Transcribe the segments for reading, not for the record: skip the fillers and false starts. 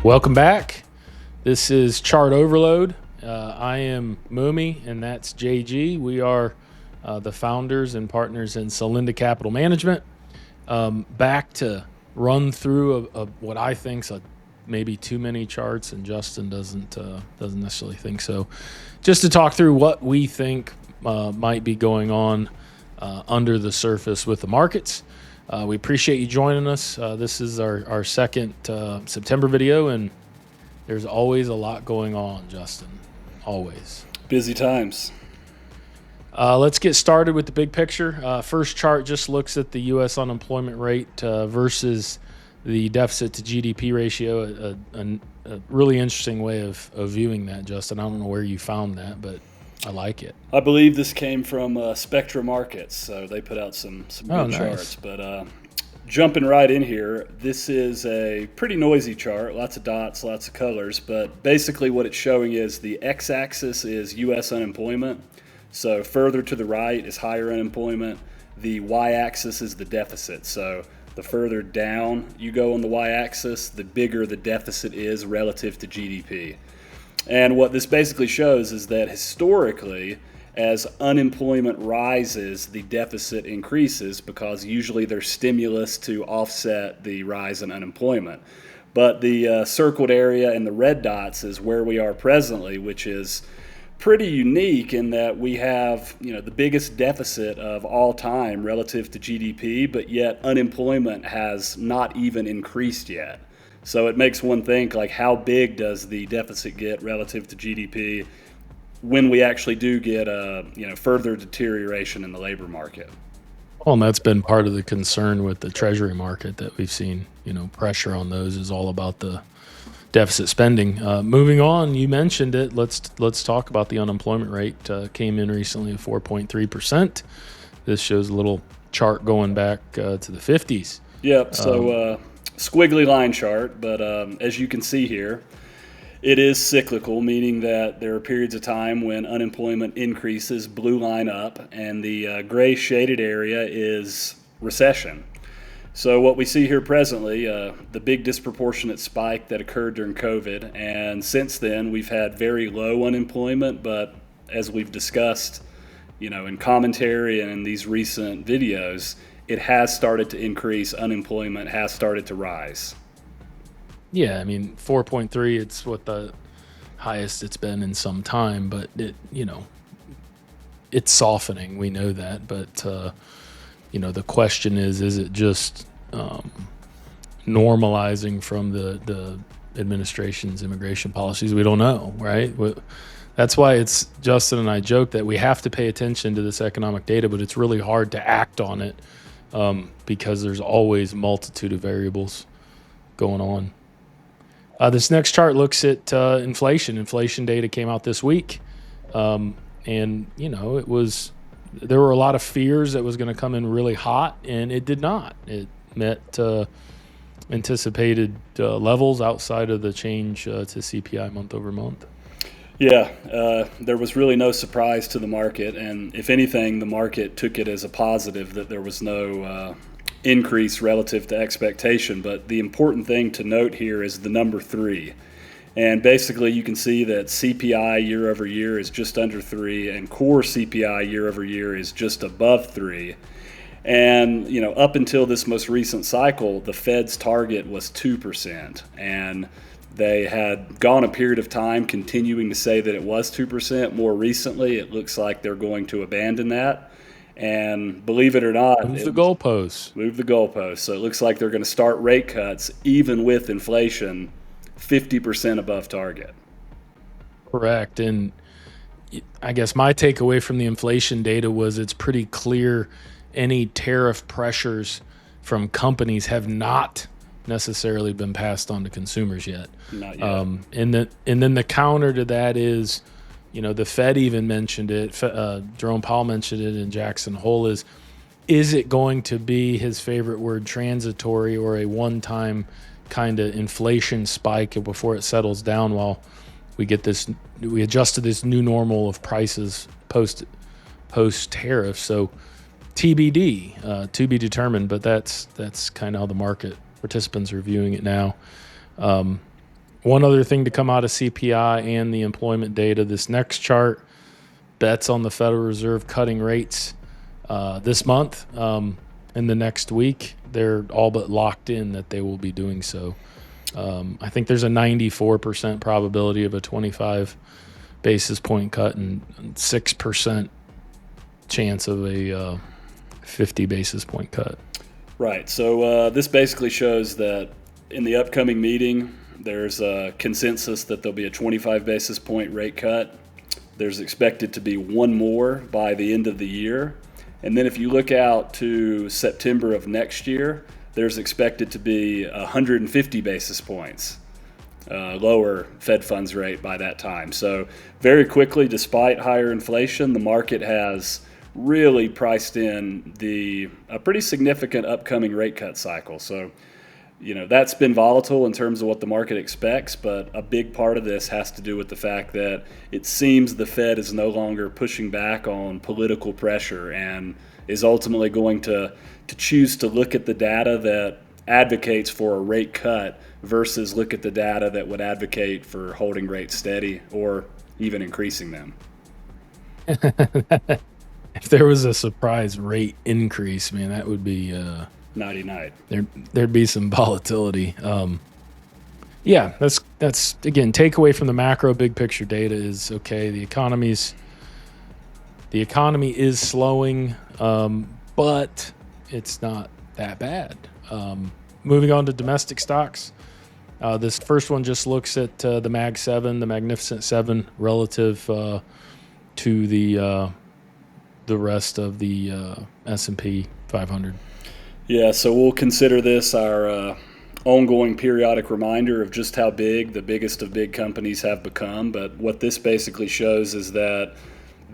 Welcome back. This is Chart Overload. I am Mumy, and that's JG. We are the founders and partners in Sollinda Capital Management. Back to run through what I think's maybe too many charts, and Justin doesn't necessarily think so. Just to talk through what we think might be going on under the surface with the markets. We appreciate you joining us. This is our second September video, and there's always a lot going on, Justin. Always. Busy times. Let's get started with the big picture. First chart just looks at the U.S. unemployment rate versus the deficit to GDP ratio, a really interesting way of viewing that, Justin. I don't know where you found that, but I like it. I believe this came from Spectra Markets, so they put out some good charts. But jumping right in here, this is a pretty noisy chart, lots of dots, lots of colors, but basically what it's showing is the x-axis is U.S. unemployment, so further to the right is higher unemployment. The y-axis is the deficit, so the further down you go on the y-axis, the bigger the deficit is relative to GDP. And what this basically shows is that historically, as unemployment rises, the deficit increases because usually there's stimulus to offset the rise in unemployment. But the circled area and the red dots is where we are presently, which is pretty unique in that we have, the biggest deficit of all time relative to GDP, but yet unemployment has not even increased yet. So it makes one think, like, how big does the deficit get relative to GDP when we actually do get further deterioration in the labor market? Well, and that's been part of the concern with the Treasury market that we've seen. Pressure on those is all about the deficit spending. Moving on, you mentioned it. Let's talk about the unemployment rate. Came in recently at 4.3%. This shows a little chart going back to the 50s. Yep. So. Squiggly line chart, but as you can see here, it is cyclical, meaning that there are periods of time when unemployment increases, blue line up, and the gray shaded area is recession. So what we see here presently, the big disproportionate spike that occurred during COVID, and since then we've had very low unemployment, but as we've discussed, in commentary and in these recent videos, it has started to increase. Unemployment has started to rise. Yeah, 4.3, it's what the highest it's been in some time, but it's softening. We know that, but the question is it just normalizing from the administration's immigration policies? We don't know, right? That's why Justin and I joke that we have to pay attention to this economic data, but it's really hard to act on it. Because there's always a multitude of variables going on. This next chart looks at inflation. Inflation data came out this week. And, there were a lot of fears that was going to come in really hot, and it did not. It met anticipated levels outside of the change to CPI month over month. Yeah, there was really no surprise to the market, and if anything, the market took it as a positive that there was no increase relative to expectation. But the important thing to note here is the number 3. And basically you can see that CPI year over year is just under 3, and core CPI year over year is just above 3. And, up until this most recent cycle, the Fed's target was 2%. And they had gone a period of time continuing to say that it was 2%. More recently, it looks like they're going to abandon that. And believe it or not, Move the goalposts. So it looks like they're going to start rate cuts, even with inflation 50% above target. Correct. And I guess my takeaway from the inflation data was it's pretty clear any tariff pressures from companies have not necessarily been passed on to consumers yet. Not yet. And then the counter to that is, the Fed even mentioned it. Jerome Powell mentioned it in Jackson Hole. Is it going to be, his favorite word, transitory, or a one-time kind of inflation spike before it settles down while we adjust to this new normal of prices post tariff? So TBD, to be determined. But that's kind of how the market participants are viewing it now. One other thing to come out of CPI and the employment data, this next chart, bets on the Federal Reserve cutting rates this month. In the next week, they're all but locked in that they will be doing so. I think there's a 94% probability of a 25 basis point cut and 6% chance of a 50 basis point cut. Right. So this basically shows that in the upcoming meeting, there's a consensus that there'll be a 25 basis point rate cut. There's expected to be one more by the end of the year. And then if you look out to September of next year, there's expected to be 150 basis points lower Fed funds rate by that time. So very quickly, despite higher inflation, the market has really priced in a pretty significant upcoming rate cut cycle. So, that's been volatile in terms of what the market expects, but a big part of this has to do with the fact that it seems the Fed is no longer pushing back on political pressure and is ultimately going to choose to look at the data that advocates for a rate cut versus look at the data that would advocate for holding rates steady or even increasing them. If there was a surprise rate increase, man, that would be night. There'd be some volatility. Yeah, that's again, takeaway from the macro big picture data is okay. The economy is slowing, but it's not that bad. Moving on to domestic stocks. This first one just looks at the Mag 7, the Magnificent 7, relative to the rest of the S&P 500. Yeah, so we'll consider this our ongoing periodic reminder of just how big the biggest of big companies have become. But what this basically shows is that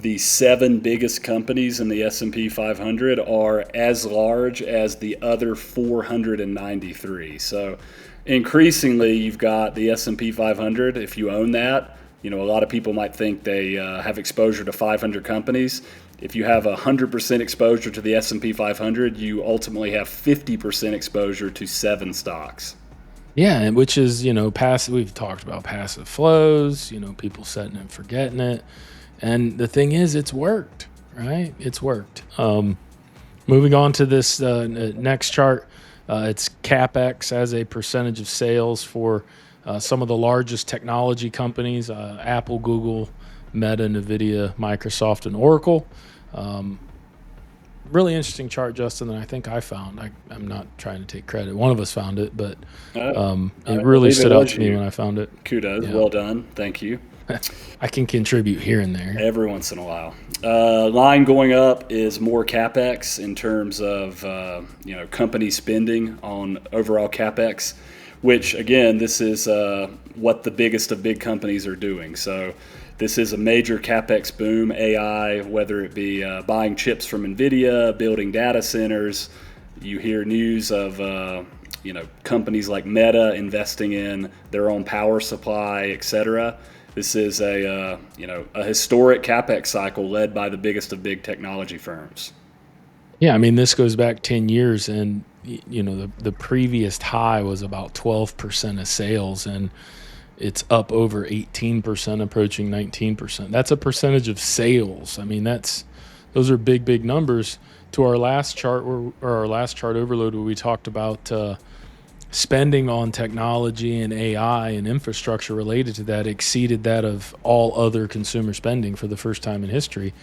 the 7 biggest companies in the S&P 500 are as large as the other 493. So increasingly, you've got the S&P 500. If you own that, a lot of people might think they have exposure to 500 companies. If you have 100% exposure to the S&P 500, you ultimately have 50% exposure to 7 stocks. Yeah, which is, passive. We've talked about passive flows, people setting and forgetting it. And the thing is, it's worked, right? It's worked. Moving on to this next chart, it's CapEx as a percentage of sales for some of the largest technology companies, Apple, Google, Meta, NVIDIA, Microsoft, and Oracle. Really interesting chart, Justin, that I think I found. I'm not trying to take credit. One of us found it, but it really stood out to me when I found it. Kudos. Yeah. Well done. Thank you. I can contribute here and there. Every once in a while. Line going up is more CapEx in terms of company spending on overall CapEx, which, again, this is what the biggest of big companies are doing. So this is a major CapEx boom, AI, whether it be buying chips from NVIDIA, building data centers. You hear news of companies like Meta investing in their own power supply, et cetera. This is a historic CapEx cycle led by the biggest of big technology firms. Yeah, I mean, this goes back 10 years, and the previous high was about 12% of sales, and it's up over 18%, approaching 19%. That's a percentage of sales. I mean, those are big numbers. To our last chart, or our last chart overload, where we talked about spending on technology and AI and infrastructure related to that exceeded that of all other consumer spending for the first time in history.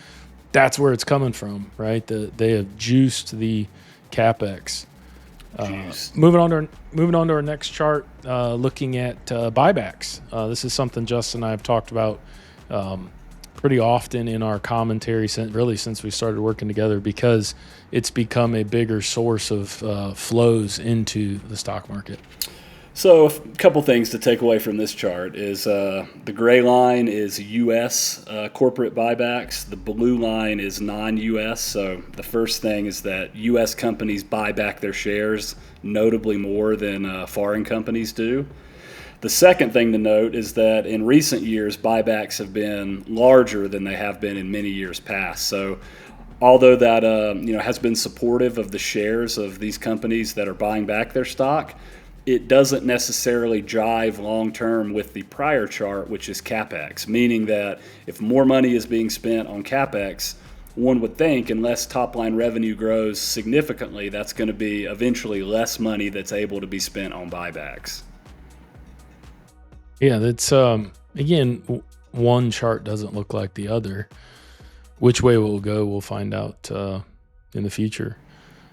That's where it's coming from, right? They have juiced the CapEx. Moving on to our next chart, looking at buybacks. This is something Justin and I have talked about pretty often in our commentary since we started working together, because it's become a bigger source of flows into the stock market. So a couple things to take away from this chart is the gray line is U.S. Corporate buybacks. The blue line is non-U.S. So the first thing is that U.S. companies buy back their shares notably more than foreign companies do. The second thing to note is that in recent years, buybacks have been larger than they have been in many years past. So although that has been supportive of the shares of these companies that are buying back their stock, it doesn't necessarily jive long term with the prior chart, which is CapEx, meaning that if more money is being spent on CapEx, one would think unless top line revenue grows significantly, that's going to be eventually less money that's able to be spent on buybacks. Yeah, that's again, one chart doesn't look like the other. Which way it will go, we'll find out in the future.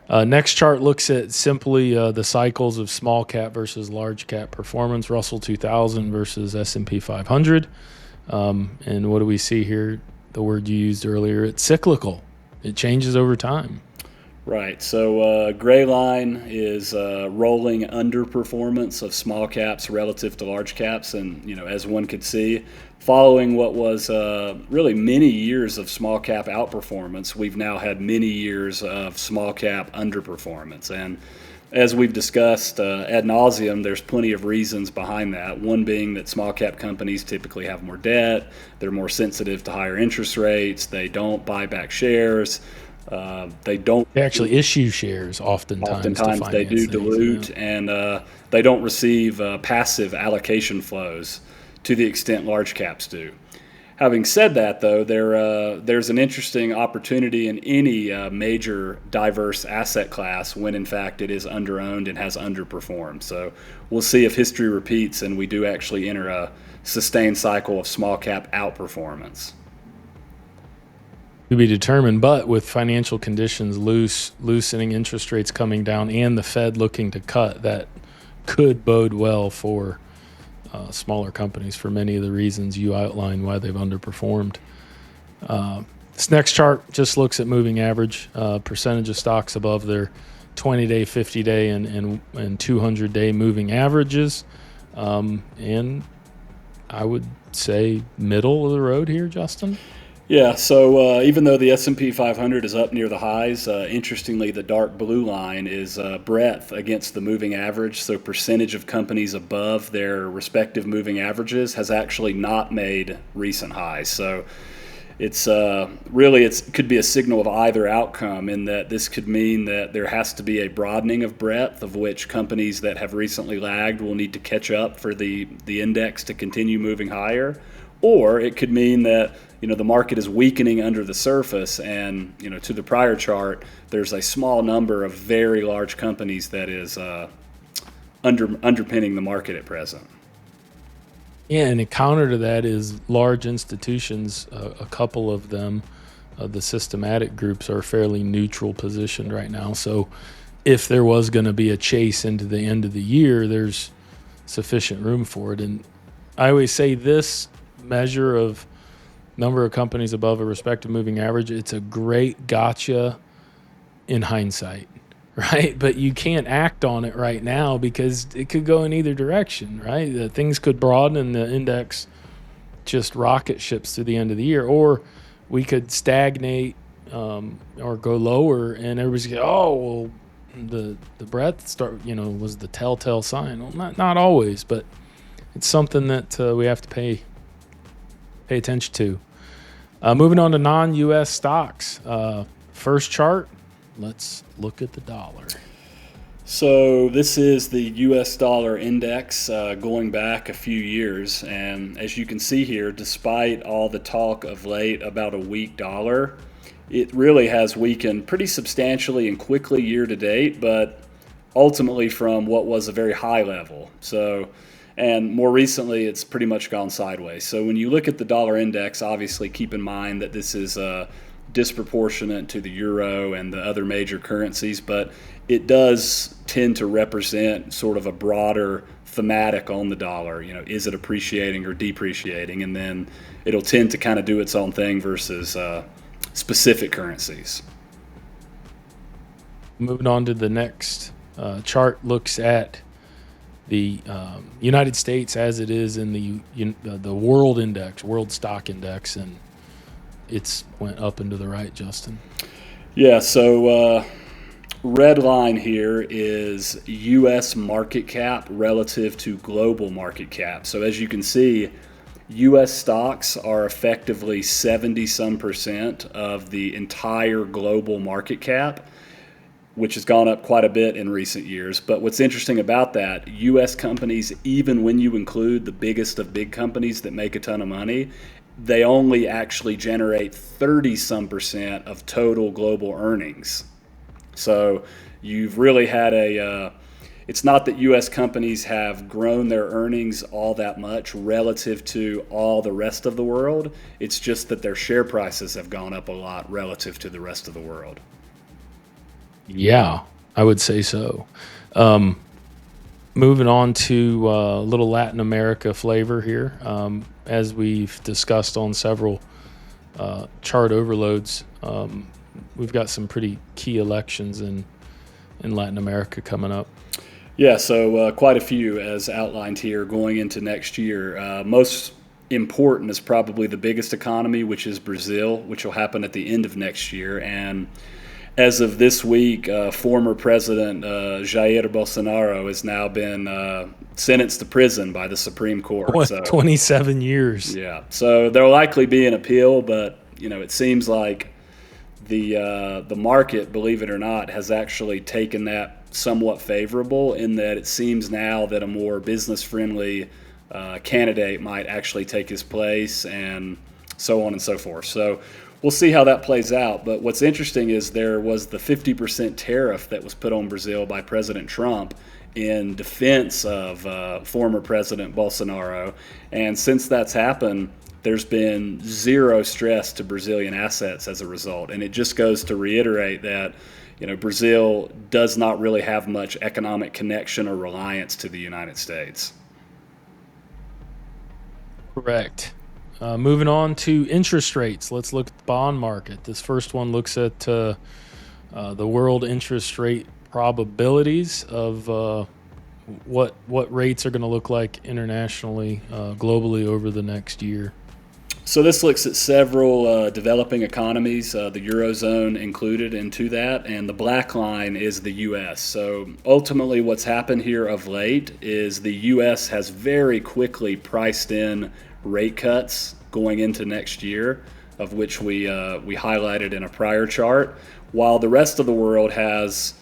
Next chart looks at simply the cycles of small cap versus large cap performance, Russell 2000 versus S&P 500. And what do we see here? The word you used earlier, it's cyclical. It changes over time. Right. So gray line is rolling underperformance of small caps relative to large caps. And, as one could see, following what was really many years of small cap outperformance, we've now had many years of small cap underperformance. And as we've discussed ad nauseum, there's plenty of reasons behind that. One being that small cap companies typically have more debt. They're more sensitive to higher interest rates. They don't buy back shares. They actually issue shares oftentimes they do dilute, and they don't receive passive allocation flows to the extent large caps do. Having said that, though, there's an interesting opportunity in any major diverse asset class when, in fact, it is underowned and has underperformed. So we'll see if history repeats and we do actually enter a sustained cycle of small cap outperformance. To be determined, but with financial conditions loosening, interest rates coming down, and the Fed looking to cut, that could bode well for smaller companies for many of the reasons you outlined why they've underperformed. This next chart just looks at moving average, percentage of stocks above their 20-day, 50-day, and 200-day moving averages. And I would say middle of the road here, Justin. Yeah, so even though the S&P 500 is up near the highs, interestingly, the dark blue line is breadth against the moving average. So percentage of companies above their respective moving averages has actually not made recent highs. So it's really it could be a signal of either outcome, in that this could mean that there has to be a broadening of breadth, of which companies that have recently lagged will need to catch up for the index to continue moving higher. Or it could mean that the market is weakening under the surface, and to the prior chart, there's a small number of very large companies that is underpinning the market at present. Yeah, and a counter to that is large institutions. A couple of them, the systematic groups, are fairly neutral positioned right now. So if there was going to be a chase into the end of the year, there's sufficient room for it. And I always say this measure of number of companies above a respective moving average, it's a great gotcha in hindsight, right? But you can't act on it right now because it could go in either direction, right? Things could broaden and the index just rocket ships to the end of the year, or we could stagnate or go lower, and everybody's going, oh, well, the breadth was the telltale sign. Well, not always, but it's something that we have to pay attention to. Moving on to non-U.S. stocks. First chart, let's look at the dollar. So this is the U.S. dollar index going back a few years. And as you can see here, despite all the talk of late about a weak dollar, it really has weakened pretty substantially and quickly year to date, but ultimately from what was a very high level. And more recently, it's pretty much gone sideways. So when you look at the dollar index, obviously keep in mind that this is disproportionate to the euro and the other major currencies, but it does tend to represent sort of a broader thematic on the dollar. Is it appreciating or depreciating? And then it'll tend to kind of do its own thing versus specific currencies. Moving on to the next chart, looks at the United States as it is in the world index, world stock index, and it's went up and to the right, Justin. Yeah, so red line here is U.S. market cap relative to global market cap. So as you can see, U.S. stocks are effectively 70-some% of the entire global market cap. which has gone up quite a bit in recent years. But what's interesting about that, U.S. companies, even when you include the biggest of big companies that make a ton of money, they only actually generate 30-some% of total global earnings. So you've really had it's not that U.S. companies have grown their earnings all that much relative to all the rest of the world. It's just that their share prices have gone up a lot relative to the rest of the world. Yeah, I would say so. Moving on to a little Latin America flavor here. As we've discussed on several chart overloads, we've got some pretty key elections in Latin America coming up. Yeah, so quite a few as outlined here going into next year. Most important is probably the biggest economy, which is Brazil, which will happen at the end of next year. And as of this week, former President Jair Bolsonaro has now been sentenced to prison by the Supreme Court. 27 years. Yeah, so there'll likely be an appeal, but it seems like the market, believe it or not, has actually taken that somewhat favorable in that it seems now that a more business-friendly candidate might actually take his place, and so on and so forth. So we'll see how that plays out. But what's interesting is there was the 50% tariff that was put on Brazil by President Trump in defense of former President Bolsonaro. And since that's happened, there's been zero stress to Brazilian assets as a result. And it just goes to reiterate that Brazil does not really have much economic connection or reliance to the United States. Correct. Moving on to interest rates. Let's look at the bond market. This first one looks at the world interest rate probabilities of what rates are going to look like internationally, globally over the next year. So this looks at several developing economies, the Eurozone included into that, and the black line is the U.S. So ultimately what's happened here of late is the U.S. has very quickly priced in rate cuts going into next year, of which we highlighted in a prior chart, while the rest of the world has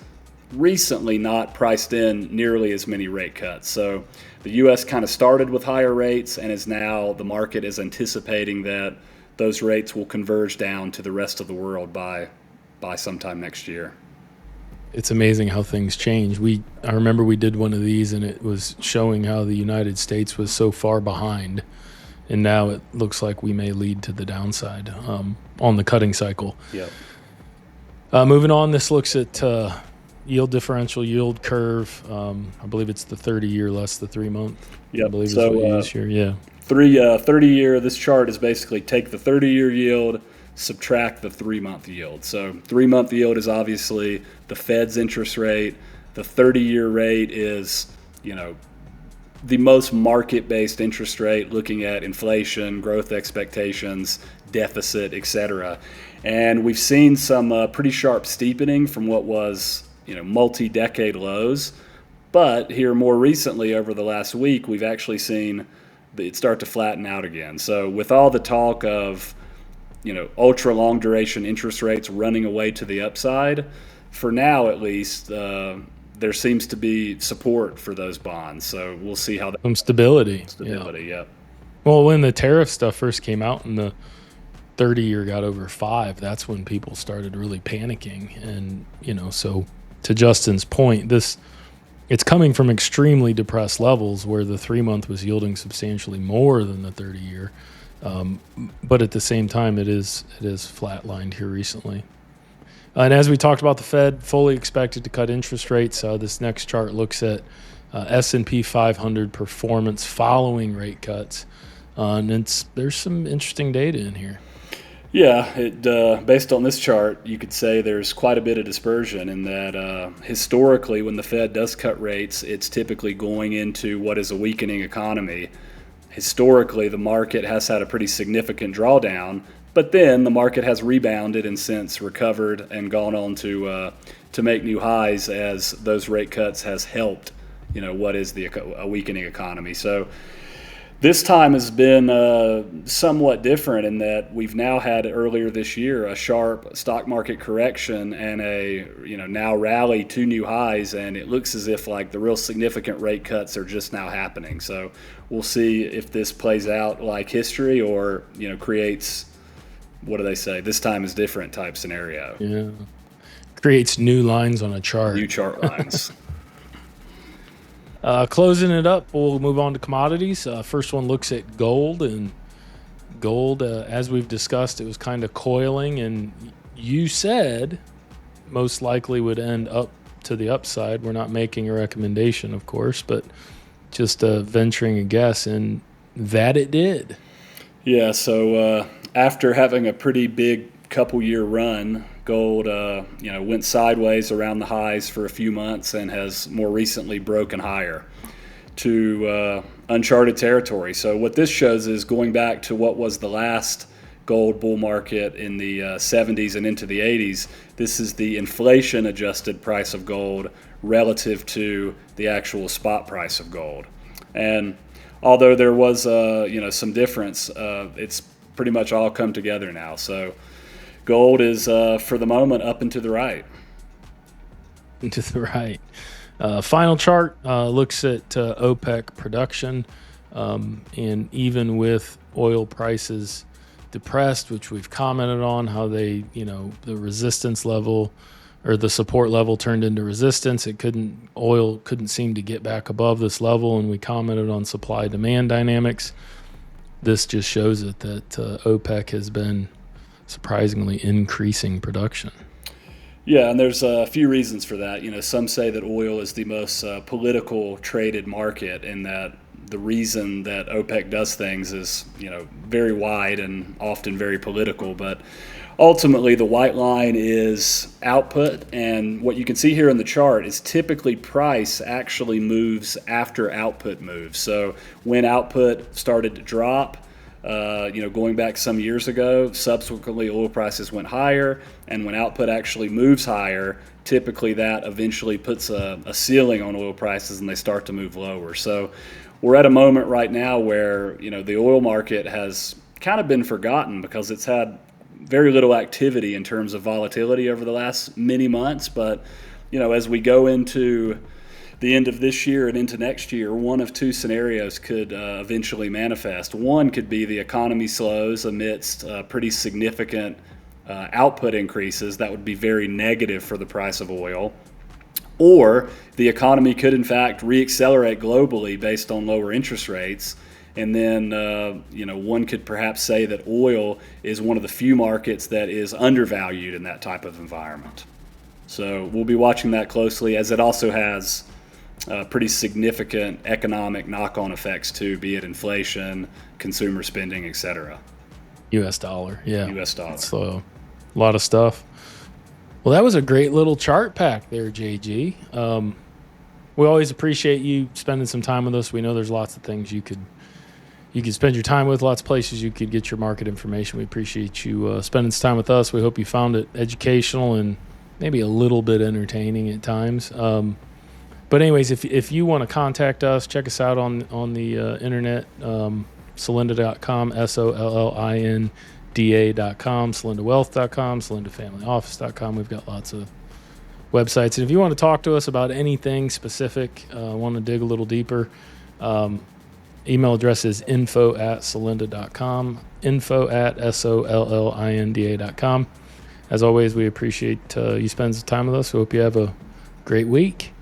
recently not priced in nearly as many rate cuts. So the U.S. kind of started with higher rates and is now, the market is anticipating that those rates will converge down to the rest of the world by sometime next year. It's amazing how things change. I remember we did one of these and it was showing how the United States was so far behind. And now it looks like we may lead to the downside on the cutting cycle. Yep. Moving on, this looks at yield differential, yield curve. I believe it's the 30-year less the 3-month. Yep. I believe is what you use here. Yeah. 30-year, this chart is basically take the 30-year yield, subtract the 3-month yield. So 3-month yield is obviously the Fed's interest rate. The 30-year rate is, the most market-based interest rate, looking at inflation, growth expectations, deficit, etc. And we've seen some pretty sharp steepening from what was, multi-decade lows. But here more recently, over the last week, we've actually seen it start to flatten out again. So with all the talk of, ultra long duration interest rates running away to the upside, for now at least, there seems to be support for those bonds. So we'll see how that. Some stability. Yeah. Well, when the tariff stuff first came out and the 30-year got over 5, that's when people started really panicking. And, so to Justin's point, it's coming from extremely depressed levels where the 3-month was yielding substantially more than the 30-year. But at the same time, it is flatlined here recently. And as we talked about, the Fed fully expected to cut interest rates. This next chart looks at S&P 500 performance following rate cuts. And there's some interesting data in here. Yeah, based on this chart, you could say there's quite a bit of dispersion in that historically when the Fed does cut rates, it's typically going into what is a weakening economy. Historically, the market has had a pretty significant drawdown, but then the market has rebounded and since recovered and gone on to make new highs as those rate cuts has helped, what is a weakening economy. So This time has been somewhat different in that we've now had earlier this year a sharp stock market correction and a now rally to new highs, and it looks as if like the real significant rate cuts are just now happening. So we'll see if this plays out like history or creates, what do they say, this time is different type scenario. Yeah, creates new lines on a chart. New chart lines. Closing it up, we'll move on to commodities. First one looks at gold. And gold, as we've discussed, it was kind of coiling. And you said most likely would end up to the upside. We're not making a recommendation, of course, but just venturing a guess. And that it did. Yeah, so after having a pretty big couple-year run, gold, went sideways around the highs for a few months and has more recently broken higher to uncharted territory. So what this shows is going back to what was the last gold bull market in the 70s and into the 80s. This is the inflation-adjusted price of gold relative to the actual spot price of gold. And although there was some difference, it's pretty much all come together now. So gold is, for the moment, up and to the right. To the right. Final chart looks at OPEC production. And even with oil prices depressed, which we've commented on, how they, the resistance level or the support level turned into resistance. Oil couldn't seem to get back above this level. And we commented on supply demand dynamics. This just shows it that OPEC has been surprisingly increasing production. Yeah, and there's a few reasons for that. Some say that oil is the most political traded market, and that the reason that OPEC does things is, very wide and often very political. But ultimately, the white line is output, and what you can see here in the chart is typically price actually moves after output moves. So when output started to drop, going back some years ago, subsequently oil prices went higher, and when output actually moves higher, typically that eventually puts a ceiling on oil prices and they start to move lower. So we're at a moment right now where, the oil market has kind of been forgotten because it's had very little activity in terms of volatility over the last many months. But, as we go into the end of this year and into next year, one of two scenarios could eventually manifest. One could be the economy slows amidst pretty significant output increases. That would be very negative for the price of oil. Or the economy could, in fact, reaccelerate globally based on lower interest rates. And then, one could perhaps say that oil is one of the few markets that is undervalued in that type of environment. So we'll be watching that closely, as it also has pretty significant economic knock-on effects too, be it inflation, consumer spending, etc. U.S. dollar, yeah. U.S. dollar. So a lot of stuff. Well, that was a great little chart pack there, JG. We always appreciate you spending some time with us. We know there's lots of things you could spend your time with, lots of places you could get your market information. We appreciate you spending some time with us. We hope you found it educational and maybe a little bit entertaining at times. But anyways, if you want to contact us, check us out on the internet, Sollinda.com, SOLLINDA.com, SolindaWealth.com, SolindaFamilyOffice.com. We've got lots of websites. And if you want to talk to us about anything specific, want to dig a little deeper, email address is info@Sollinda.com, info@SOLLINDA.com. As always, we appreciate you spending some time with us. We hope you have a great week.